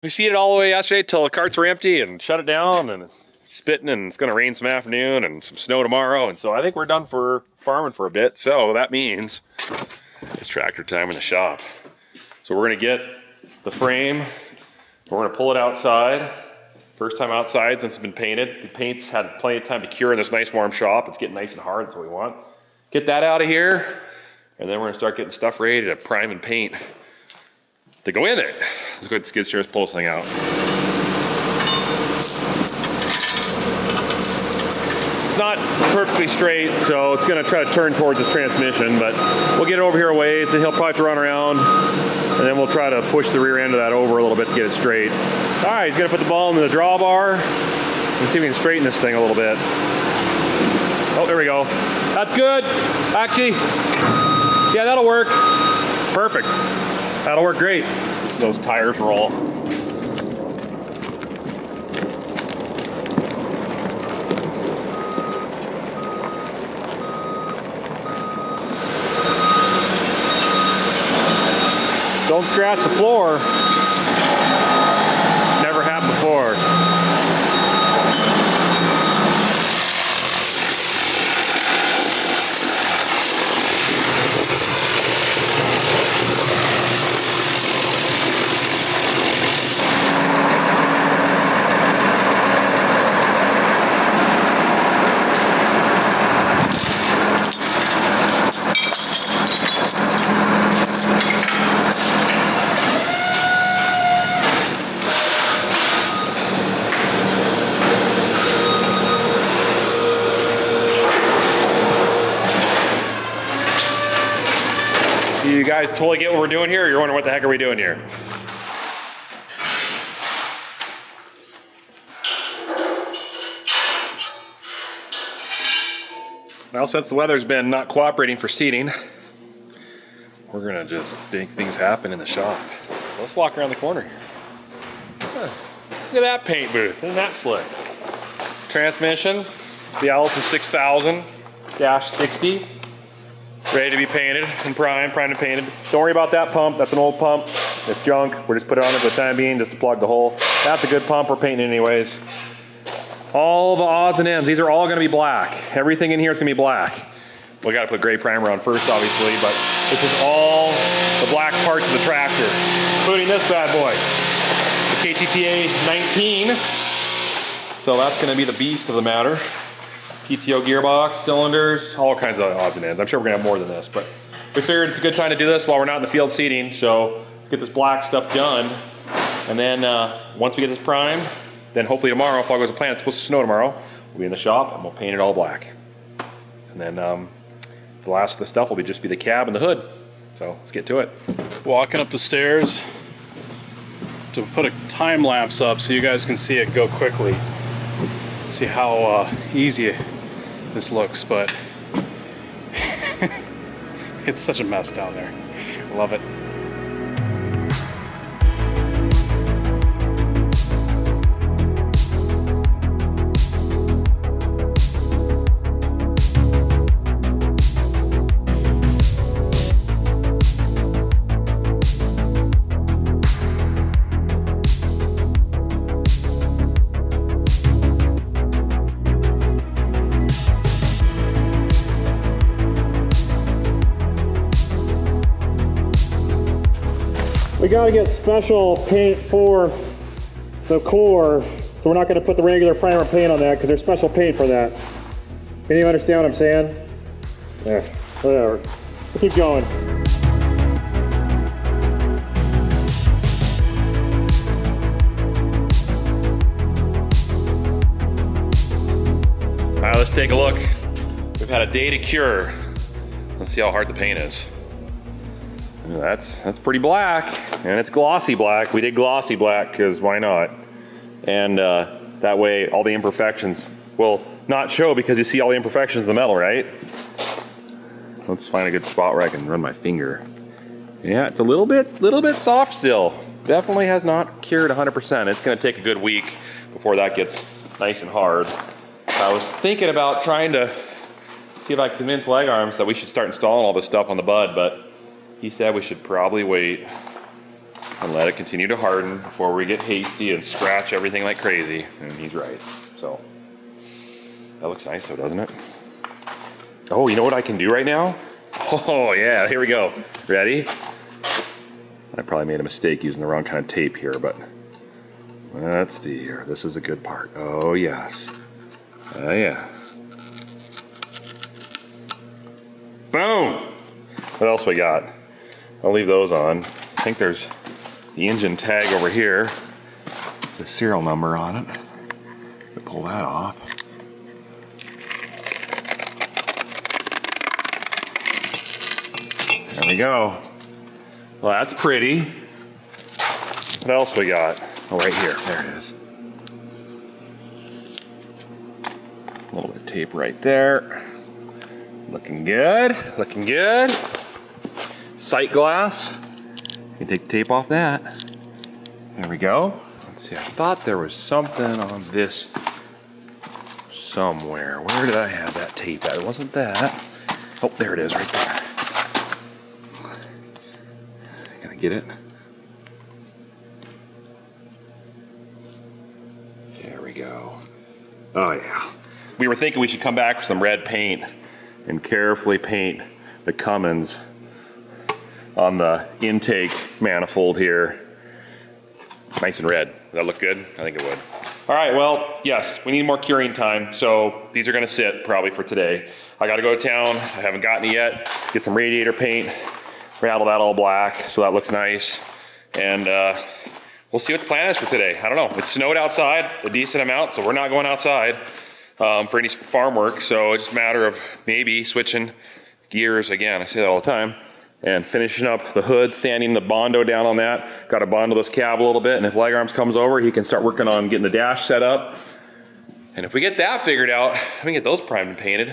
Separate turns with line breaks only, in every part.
We seeded all the way yesterday till the carts were empty and shut it down, and it's spitting, and it's gonna rain some afternoon and some snow tomorrow, and so I think we're done for farming for a bit. So that means it's tractor time in the shop. So we're gonna get the frame, we're gonna pull it outside. First time outside since it's been painted. The paint's had plenty of time to cure in this nice warm shop. It's getting nice and hard, that's what we want. Get that out of here, and then we're gonna start getting stuff ready to prime and paint to go in it. Let's go ahead and skid steer, pull this thing out. It's not perfectly straight, so it's gonna try to turn towards this transmission, but we'll get it over here a ways, and he'll probably have to run around, and then we'll try to push the rear end of that over a little bit to get it straight. All right, he's gonna put the ball in the drawbar. Let's see if we can straighten this thing a little bit. Oh, there we go. That's good. Actually, yeah, that'll work. Perfect. That'll work great. Those tires roll. Don't scratch the floor. Never happened before. You guys totally get what we're doing here, or you're wondering what the heck are we doing here? Well, since the weather's been not cooperating for seeding, we're gonna just make things happen in the shop. So let's walk around the corner here. Look at that paint booth, isn't that slick? Transmission, the Allison 6000-60. Ready to be painted and primed and painted. Don't worry about that pump, that's an old pump. It's junk, we're just putting it on it for the time being just to plug the hole. That's a good pump, we're painting anyways. All the odds and ends, these are all gonna be black. Everything in here is gonna be black. We gotta put gray primer on first, obviously, but this is all the black parts of the tractor, including this bad boy, the KTTA19. So that's gonna be the beast of the matter. PTO gearbox, cylinders, all kinds of odds and ends. I'm sure we're gonna have more than this, but we figured it's a good time to do this while we're not in the field seeding. So let's get this black stuff done. And then once we get this primed, then hopefully tomorrow, if all goes to plan, it's supposed to snow tomorrow, we'll be in the shop and we'll paint it all black. And then the last of the stuff will just be the cab and the hood. So let's get to it.
Walking up the stairs to put a time lapse up so you guys can see it go quickly. See how easy this looks, but it's such a mess down there. I love it.
We gotta get special paint for the core, so we're not gonna put the regular primer paint on that because there's special paint for that. Can you understand what I'm saying? Yeah, whatever. We'll keep going.
All right, let's take a look. We've had a day to cure. Let's see how hard the paint is. That's pretty black, and it's glossy black. We did glossy black because why not? And that way all the imperfections will not show because you see all the imperfections in the metal, right? Let's find a good spot where I can run my finger. Yeah, it's a little bit soft still. Definitely has not cured 100%. It's gonna take a good week before that gets nice and hard. I was thinking about trying to see if I can convince Leg Arms that we should start installing all this stuff on the bud, but he said we should probably wait and let it continue to harden before we get hasty and scratch everything like crazy. And he's right. So that looks nice though, doesn't it? Oh, you know what I can do right now? Oh yeah, here we go. Ready? I probably made a mistake using the wrong kind of tape here, but let's see here. This is a good part. Oh yes. Oh yeah. Boom! What else we got? I'll leave those on. I think there's the engine tag over here. The serial number on it. Pull that off. There we go. Well, that's pretty. What else we got? Oh, right here. There it is. A little bit of tape right there. Looking good. Looking good. Sight glass. You can take the tape off that. There we go. Let's see. I thought there was something on this somewhere. Where did I have that tape at? It wasn't that. Oh, there it is right there. Can I get it? There we go. Oh yeah. We were thinking we should come back with some red paint and carefully paint the Cummins on the intake manifold here. Nice and red. Does that look good? I think it would. All right, well, yes, we need more curing time, so these are gonna sit probably for today. I gotta go to town, I haven't gotten it yet. Get some radiator paint, rattle that all black, so that looks nice. And we'll see what the plan is for today. I don't know, it snowed outside a decent amount, so we're not going outside for any farm work, so it's just a matter of maybe switching gears again. I say that all the time. And finishing up the hood, sanding the Bondo down on that. Got to Bondo this cab a little bit, and if Leg Arms comes over, he can start working on getting the dash set up. And if we get that figured out, we can get those primed and painted.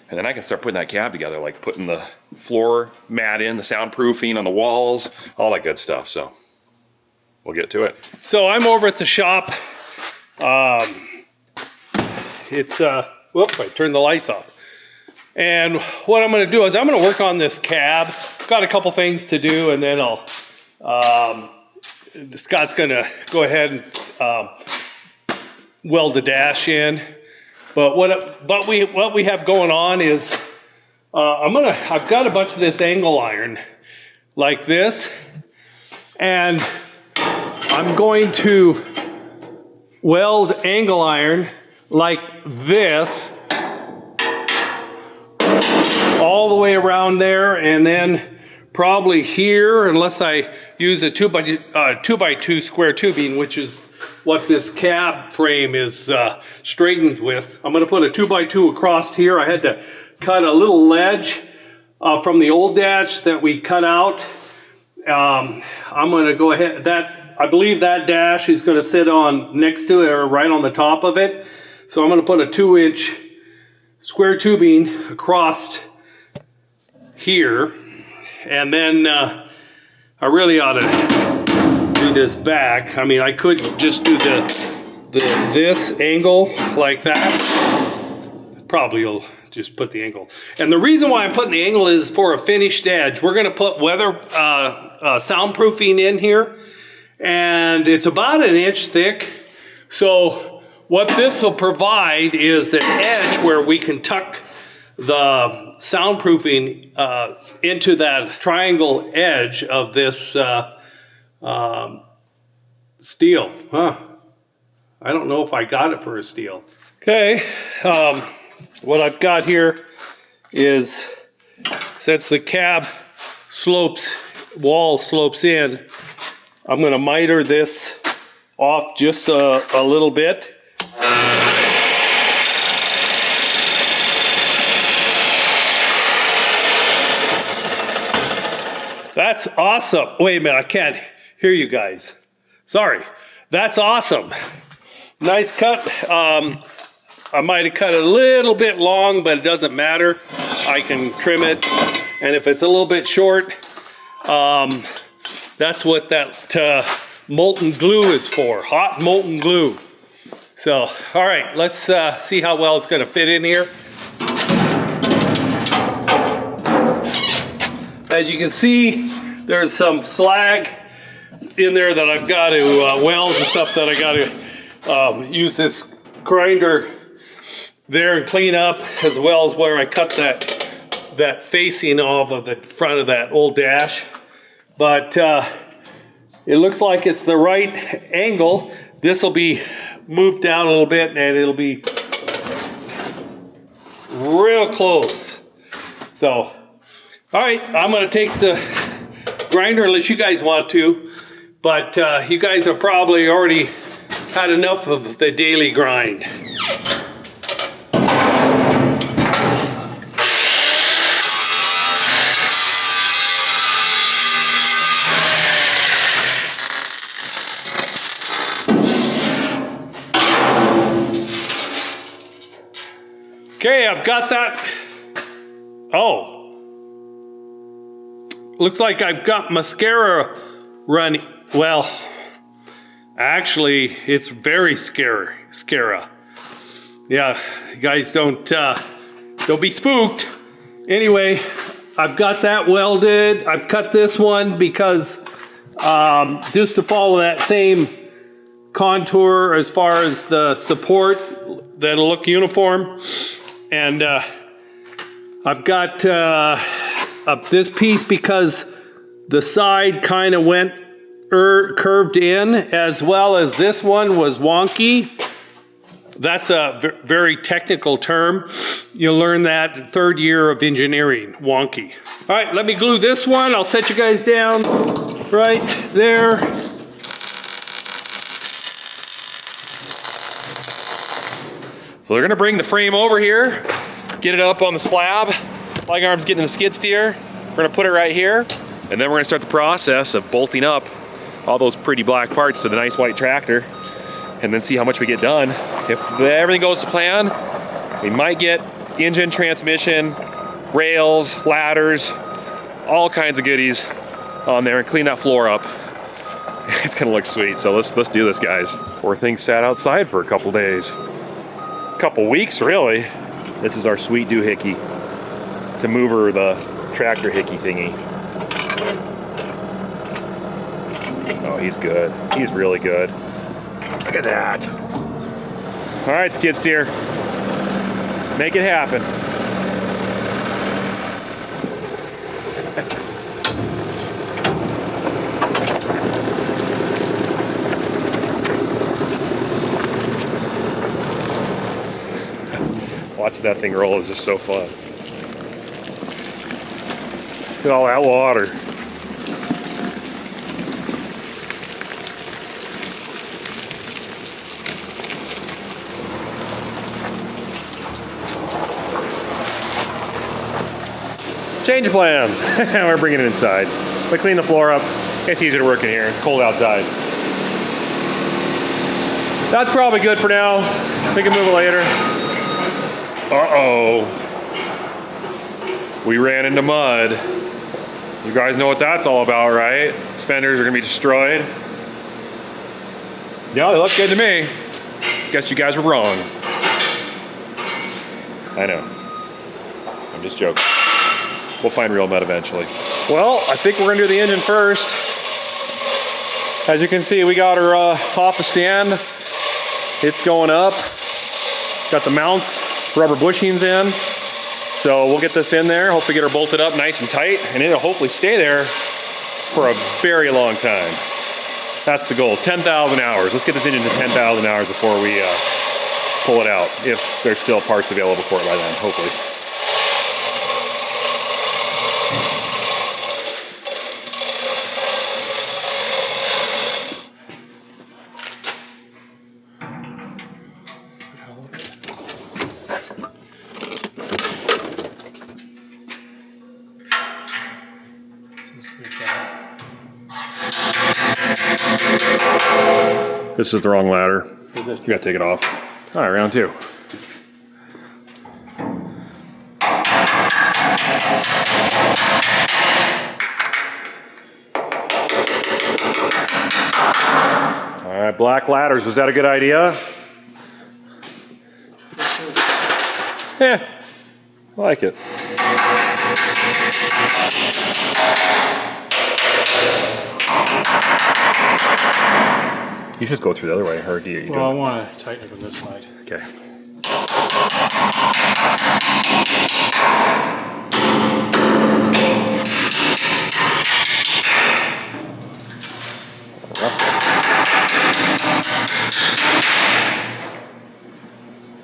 And then I can start putting that cab together, like putting the floor mat in, the soundproofing on the walls, all that good stuff. So we'll get to it.
So I'm over at the shop. Whoops, I turned the lights off. And what I'm gonna do is I'm gonna work on this cab. Got a couple things to do, and then I'll, Scott's gonna go ahead and weld the dash in. But what we have going on is, I've got a bunch of this angle iron like this, and I'm going to weld angle iron like this all the way around there, and then probably here, unless I use a 2x2 square tubing, which is what this cab frame is straightened with. I'm going to put a 2x2 across here. I had to cut a little ledge from the old dash that we cut out. I'm going to go ahead, I believe that dash is going to sit on next to it or right on the top of it. So I'm going to put a 2-inch square tubing across here, and then I really ought to do this back. I mean, I could just do this angle like that. Probably will just put the angle. And the reason why I'm putting the angle is for a finished edge. We're gonna put weather soundproofing in here, and it's about 1 inch thick. So what this will provide is an edge where we can tuck the soundproofing into that triangle edge of this steel. Huh. I don't know if I got it for a steel. Okay, what I've got here is, since the cab wall slopes in, I'm going to miter this off just a little bit. That's awesome. Wait a minute, I can't hear you guys. Sorry. That's awesome. Nice cut. I might have cut it a little bit long, but it doesn't matter. I can trim it. And if it's a little bit short, that's what that molten glue is for. Hot molten glue. So, all right, let's see how well it's going to fit in here. As you can see, there's some slag in there that I've got to weld and stuff that I got to use this grinder there and clean up, as well as where I cut that facing off of the front of that old dash. But it looks like it's the right angle. This will be moved down a little bit and it'll be real close. So, all right, I'm gonna take the grinder unless you guys want to, but you guys have probably already had enough of the daily grind. Okay, I've got that. Oh. Looks like I've got mascara running. Well, actually, it's very scary. Yeah, you guys don't be spooked. Anyway, I've got that welded. I've cut this one because just to follow that same contour as far as the support that'll look uniform. And I've got this piece because the side kind of went curved in, as well as this one was wonky. That's a very technical term. You'll learn that in third year of engineering, wonky. All right, let me glue this one. I'll set you guys down right there.
So they're gonna bring the frame over here, get it up on the slab. Leg arm's getting in the skid steer. We're gonna put it right here, and then we're gonna start the process of bolting up all those pretty black parts to the nice white tractor, and then see how much we get done. If everything goes to plan, we might get engine, transmission, rails, ladders, all kinds of goodies on there, and clean that floor up. It's gonna look sweet, so let's do this, guys. Poor thing sat outside for a couple days. Couple weeks, really. This is our sweet doohickey to move her the tractor hickey thingy. Oh, he's good. He's really good. Look at that. All right, skid steer. Make it happen. Watching that thing roll is just so fun. Look at all that water. Change of plans. We're bringing it inside. We clean the floor up. It's easier to work in here. It's cold outside. That's probably good for now. We can move it later. Uh-oh. We ran into mud. You guys know what that's all about, right? Fenders are gonna be destroyed. Yeah, they look good to me. Guess you guys were wrong. I know. I'm just joking. We'll find real mud eventually. Well, I think we're gonna do the engine first. As you can see, we got her off the stand. It's going up. Got the mounts, rubber bushings in. So we'll get this in there, hopefully get her bolted up nice and tight, and it'll hopefully stay there for a very long time. That's the goal, 10,000 hours. Let's get this engine to 10,000 hours before we pull it out, if there's still parts available for it by then, hopefully. This is the wrong ladder. Is it? You gotta take it off. All right, round two. All right, black ladders. Was that a good idea? Yeah, I like it. You just go through the other way, or do you?
Well, I want to tighten it from this side.
Okay.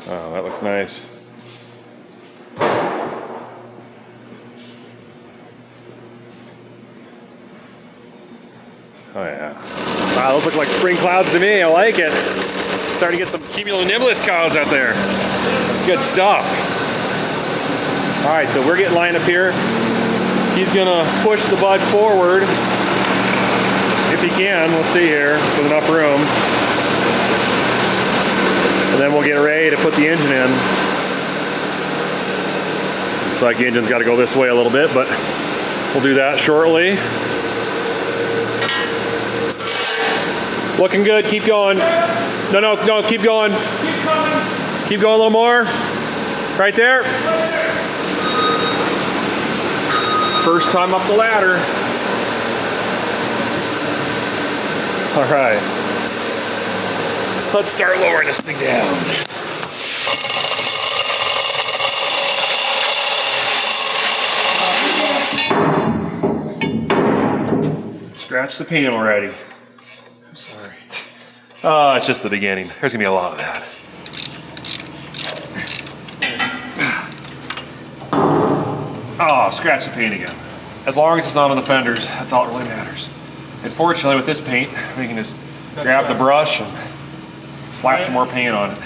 Oh, that looks nice. Oh yeah. Wow, those look like spring clouds to me. I like it. Starting to get some cumulonimbus cows out there. That's good stuff. All right, so we're getting lined up here. He's gonna push the bud forward if he can. We'll see here with enough room. And then we'll get ready to put the engine in. Looks like the engine's got to go this way a little bit, but we'll do that shortly. Looking good, keep going. No, keep going. Keep going a little more. Right there. First time up the ladder. All right. Let's start lowering this thing down. Scratch the paint already. I'm sorry. Oh, it's just the beginning. There's gonna be a lot of that. Oh, scratch the paint again. As long as it's not on the fenders, that's all that really matters. And fortunately with this paint, we can just grab the brush and slap some more paint on it.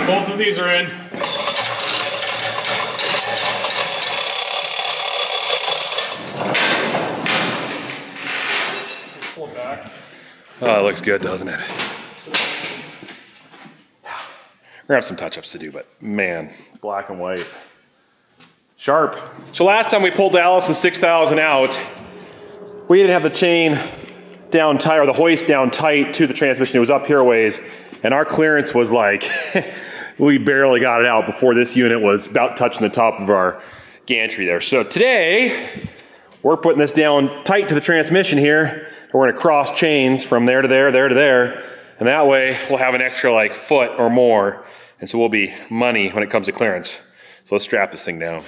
Both of these are in. Pull it back.
Oh, it looks good, doesn't it? We're gonna have some touch-ups to do, but man, black and white. Sharp. So last time we pulled the Allison 6000 out, we didn't have the chain down tight, or the hoist down tight to the transmission. It was up here a ways, and our clearance was like, we barely got it out before this unit was about touching the top of our gantry there. So today, we're putting this down tight to the transmission here, and we're gonna cross chains from there to there, there to there, and that way we'll have an extra like foot or more, and so we'll be money when it comes to clearance. So let's strap this thing down.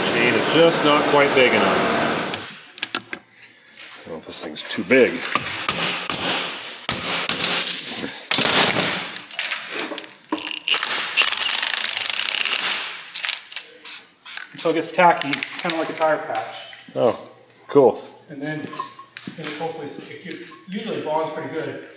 Chain is just not quite big enough. I don't know if this thing's too big.
Until it gets tacky, kind of like a tire patch.
Oh, cool.
And then hopefully, usually it bonds pretty good.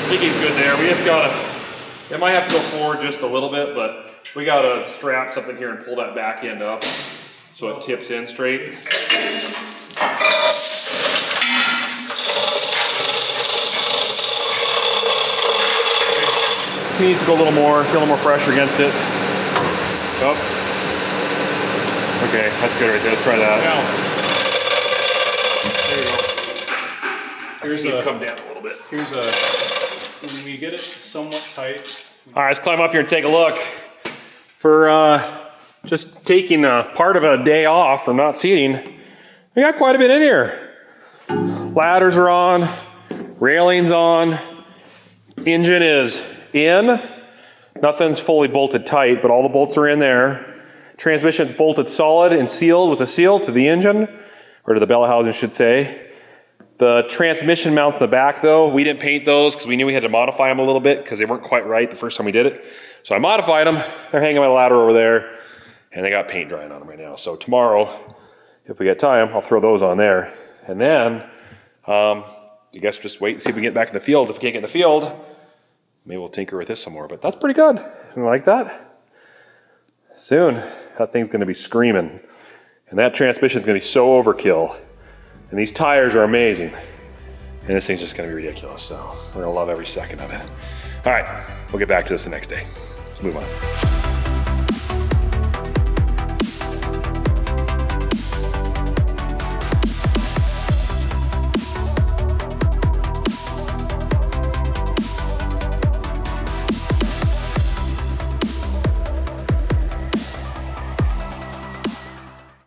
I think he's good there. We just gotta, it might have to go forward just a little bit, but we gotta strap something here and pull that back end up so it tips in straight. He needs to go a little more, feel a little more pressure against it. Oh. Okay, that's good right there. Let's try that.
Now, there you go.
Here's come down a little bit.
Here's a, when we get it somewhat tight.
All right, let's climb up here and take a look. For just taking a part of a day off from not seating, We got quite a bit in here. Ladders are on, railings on, engine is in. Nothing's fully bolted tight, but all the bolts are in there. Transmission's bolted solid and sealed with a seal to the engine, or to the bellows housing, I should say. The transmission mounts in the back though, we didn't paint those because we knew we had to modify them a little bit because they weren't quite right the first time we did it. So I modified them. They're hanging on my ladder over there and they got paint drying on them right now. So tomorrow, if we get time, I'll throw those on there. And then, I guess just wait and see if we get back in the field. If we can't get in the field, maybe we'll tinker with this some more, but that's pretty good. You like that? Soon, that thing's gonna be screaming. And that transmission's gonna be so overkill. And these tires are amazing. And this thing's just gonna be ridiculous. So we're gonna love every second of it. All right, we'll get back to this the next day. Let's move on.